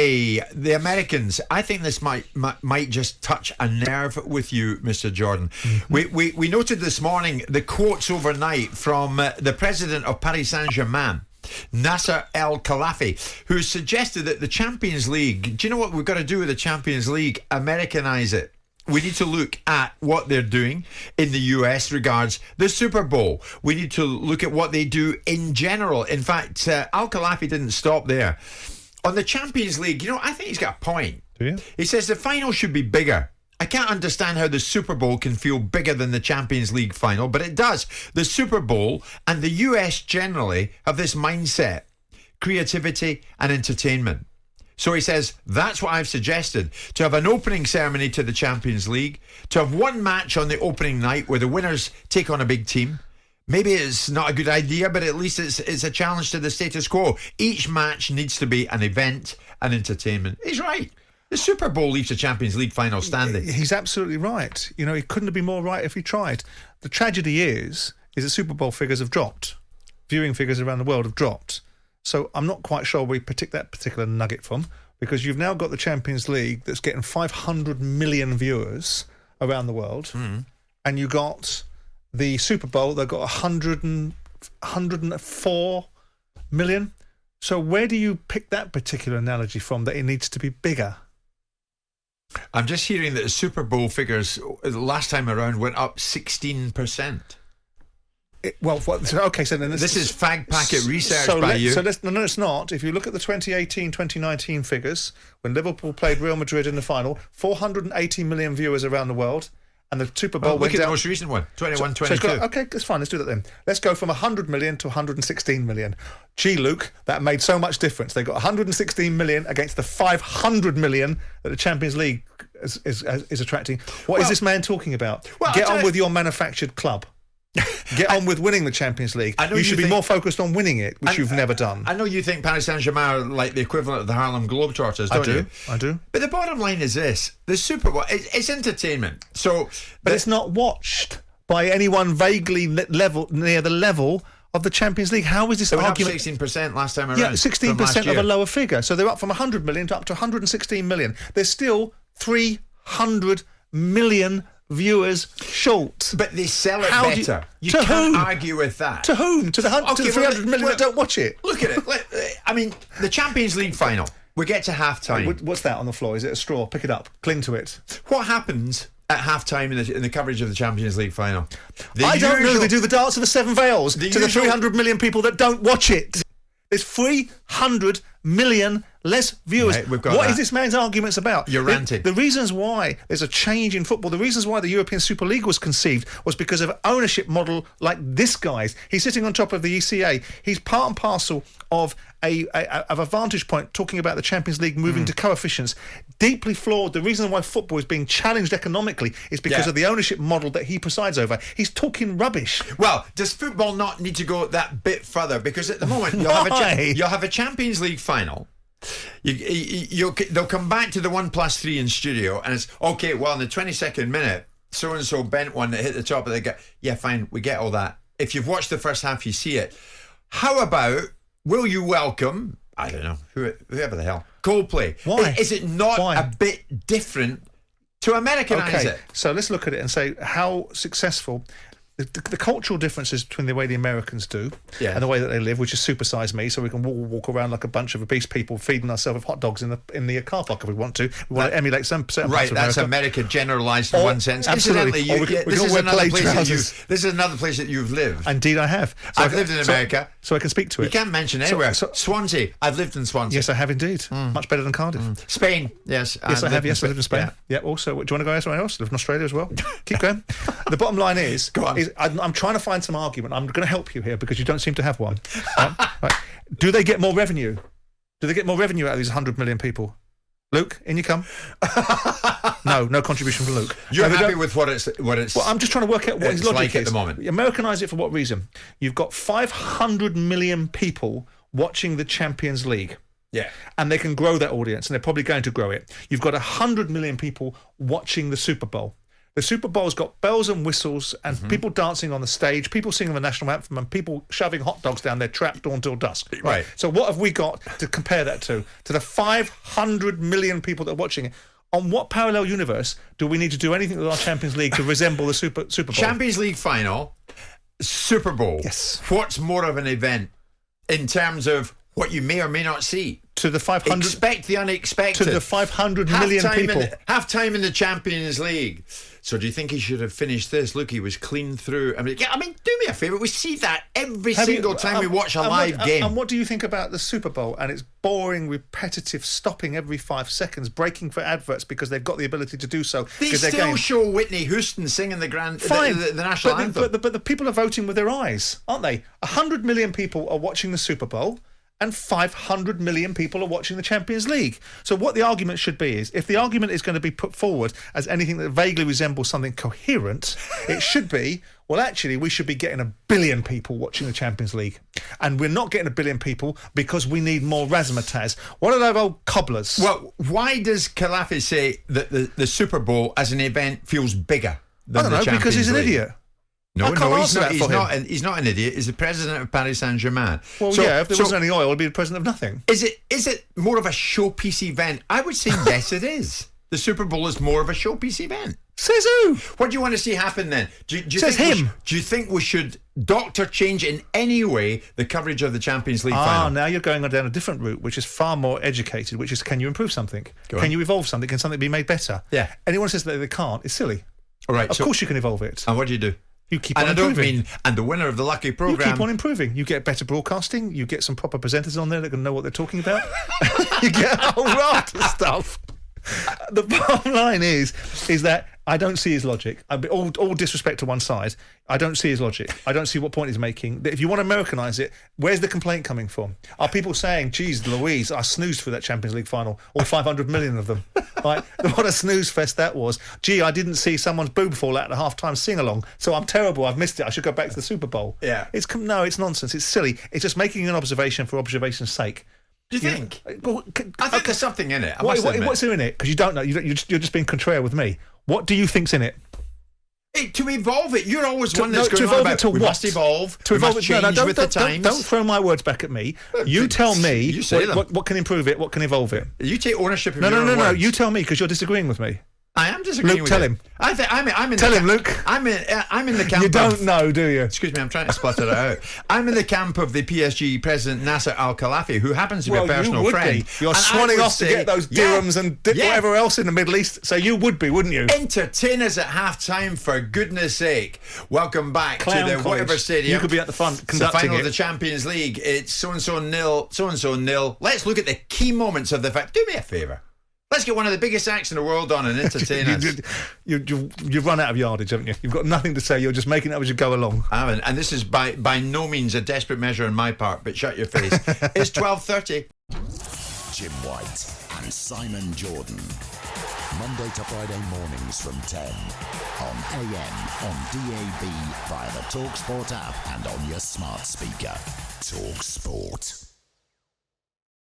Hey, the Americans. I think this might just touch a nerve with you, Mr. Jordan. Mm-hmm. We noted this morning the quotes overnight from the president of Paris Saint-Germain, Nasser El Khelaifi, who suggested that the Champions League, do you know what we've got to do with the Champions League? Americanize it. We need to look at what they're doing in the US regards the Super Bowl. We need to look at what they do in general. In fact, Al Khelaifi didn't stop there. On the Champions League, I think he's got a point. Do you? He says the final should be bigger. I can't understand how the Super Bowl can feel bigger than the Champions League final, but it does. The Super Bowl and the US generally have this mindset, creativity and entertainment. So he says, that's what I've suggested, to have an opening ceremony to the Champions League, to have one match on the opening night where the winners take on a big team. Maybe it's not a good idea, but at least it's a challenge to the status quo. Each match needs to be an event and entertainment. He's right. The Super Bowl leaves the Champions League final standing. He's absolutely right. He couldn't have been more right if he tried. The tragedy is that Super Bowl figures have dropped. Viewing figures around the world have dropped. So I'm not quite sure where we pick that particular nugget from, because you've now got the Champions League that's getting 500 million viewers around the world, and you got the Super Bowl that got 104 million. So where do you pick that particular analogy from, that it needs to be bigger? I'm just hearing that the Super Bowl figures last time around went up 16%. Okay, so then this is fag packet research by you. No, it's not. If you look at the 2018-2019 figures, when Liverpool played Real Madrid in the final, 480 million viewers around the world, and the Super Bowl went down. Look at the most recent one, 21-22. Okay, that's fine. Let's do that then. Let's go from 100 million to 116 million. Gee, Luke, that made so much difference. They got 116 million against the 500 million that the Champions League is attracting. What is this man talking about? Get on with your manufactured club. Get on with winning the Champions League. You should be more focused on winning it, which you've never done. I know you think Paris Saint-Germain are like the equivalent of the Harlem Globetrotters, don't you? I do. But the bottom line is this. The Super Bowl, it's entertainment. But it's not watched by anyone vaguely near the level of the Champions League. How is this argument? Up 16% last time around. Yeah, 16% of a lower figure. So they're up from 100 million to up to 116 million. There's still 300 million viewers short. But they sell it better. You can't argue with that. To whom? To the 300 million that don't watch it? Look at it. I mean, the Champions League final, we get to half-time. What's that on the floor? Is it a straw? Pick it up. Cling to it. What happens at half-time in the coverage of the Champions League final? I don't know. They do the dance of the seven veils to the 300 million people that don't watch it. There's 300 million less viewers. Right, what is this man's arguments about? You're ranting. The reasons why there's a change in football, the reasons why the European Super League was conceived was because of an ownership model like this guy's. He's sitting on top of the ECA. He's part and parcel of a vantage point talking about the Champions League moving to coefficients. Deeply flawed. The reason why football is being challenged economically is because of the ownership model that he presides over. He's talking rubbish. Well, does football not need to go that bit further? Because at the moment you'll have a Champions League final. They'll come back to the 1+3 in studio, and it's okay. Well, in the 22nd minute, so and so bent one that hit the top of the gut. Yeah, fine, we get all that. If you've watched the first half, you see it. How about, will you welcome, I don't know, whoever the hell, Coldplay? Why? Is it not a bit different to Americanise it? So let's look at it and say how successful. The cultural differences between the way the Americans do and the way that they live, which is supersize me, so we can walk around like a bunch of obese people feeding ourselves with hot dogs in the car park if we want to. We want to emulate some certain parts of America. That's America generalised in one sense. Absolutely. This is another place that you've lived. Indeed, I have. I've lived in America. So I can speak to it. You can't mention anywhere. Swansea. I've lived in Swansea. Yes, I have indeed. Much better than Cardiff. Spain. Yes. Yes, I have. Yes, I lived in Spain. Yeah. Also, do you want to go somewhere else? I live in Australia as well. Keep going. The bottom line is, I'm trying to find some argument. I'm going to help you here because you don't seem to have one. Right. Do they get more revenue? Do they get more revenue out of these 100 million people? Luke, in you come. No contribution from Luke. You're happy with what it's? Well, I'm just trying to work out what his logic like at the moment. Americanise it for what reason? You've got 500 million people watching the Champions League. Yeah. And they can grow that audience, and they're probably going to grow it. You've got 100 million people watching the Super Bowl. The Super Bowl's got bells and whistles and people dancing on the stage, people singing the national anthem, and people shoving hot dogs down their trap door until dusk. Right. So what have we got to compare that to? To the 500 million people that are watching it. On what parallel universe do we need to do anything with our Champions League to resemble the Super Bowl? Champions League final, Super Bowl. Yes. What's more of an event in terms of what you may or may not see? To the 500... Expect the unexpected. To the 500 million people. Half-time in the Champions League. So do you think he should have finished this? Look, he was clean through. I mean, do me a favour. We see that every single time we watch a live game. And what do you think about the Super Bowl and its boring, repetitive stopping every 5 seconds, breaking for adverts because they've got the ability to do so? They still show Whitney Houston singing the national anthem. But the people are voting with their eyes, aren't they? 100 million people are watching the Super Bowl, and 500 million people are watching the Champions League. So what the argument should be is, if the argument is going to be put forward as anything that vaguely resembles something coherent, it should be, well, actually, we should be getting 1 billion people watching the Champions League. And we're not getting 1 billion people because we need more razzmatazz. What are those old cobblers? Well, why does Khalafi say that the Super Bowl as an event feels bigger than the Champions League? Because he's an idiot. No, he's not an idiot. He's the president of Paris Saint-Germain. Well, if there wasn't any oil, he'd be the president of nothing. Is it more of a showpiece event? I would say yes, it is. The Super Bowl is more of a showpiece event. Says who? What do you want to see happen then? Do you Says think him. Do you think we should doctor change in any way the coverage of the Champions League final? Now you're going down a different route, which is far more educated, which is, can you improve something? Can you evolve something? Can something be made better? Yeah. Anyone who says that they can't is silly. All right. Of course you can evolve it. And what do you do? You keep on improving. And the winner of the lucky programme... You keep on improving. You get better broadcasting. You get some proper presenters on there that can know what they're talking about. You get a whole raft of stuff. The bottom line is that I don't see his logic. All disrespect to one side, I don't see his logic. I don't see what point he's making. If you want to Americanise it, where's the complaint coming from? Are people saying, geez, Louise, I snoozed through that Champions League final, all 500 million of them. Right? What a snooze fest that was. Gee, I didn't see someone's boob fall out at the half-time sing-along, so I'm terrible, I've missed it, I should go back to the Super Bowl. Yeah. It's nonsense, it's silly. It's just making an observation for observation's sake. Do you think? Well, I think there's something in it. What's in it? Because you don't know. You're just being contrary with me. What do you think's in it? To evolve it. You're always one that's going on about it to we what? must evolve. To evolve must it. change with the times. Don't throw my words back at me. You tell me You say what can improve it, what can evolve it. You take ownership of your own words. No. You tell me, because you're disagreeing with me. I am disagreeing Luke, with tell you. him. I'm in tell him, Luke. I'm in the camp. You don't know, do you? Excuse me, I'm trying to splutter it out. I'm in the camp of the PSG president Nasser Al Khelaifi, who happens to be a personal friend. You're swanning off to get those dirhams and whatever else in the Middle East. So you would be, wouldn't you? Entertain us at half-time, for goodness sake. Welcome back to the whatever stadium. You could be at the front conducting the final of the Champions League. It's so-and-so nil, so-and-so nil. Let's look at the key moments of the fact. Do me a favour. Let's get one of the biggest acts in the world on and entertain us. You've run out of yardage, haven't you? You've got nothing to say. You're just making it up as you go along. I haven't. And this is by no means a desperate measure on my part, but shut your face. It's 12:30. Jim White and Simon Jordan. Monday to Friday mornings from 10 on AM, on DAB, via the talkSPORT app and on your smart speaker. talkSPORT.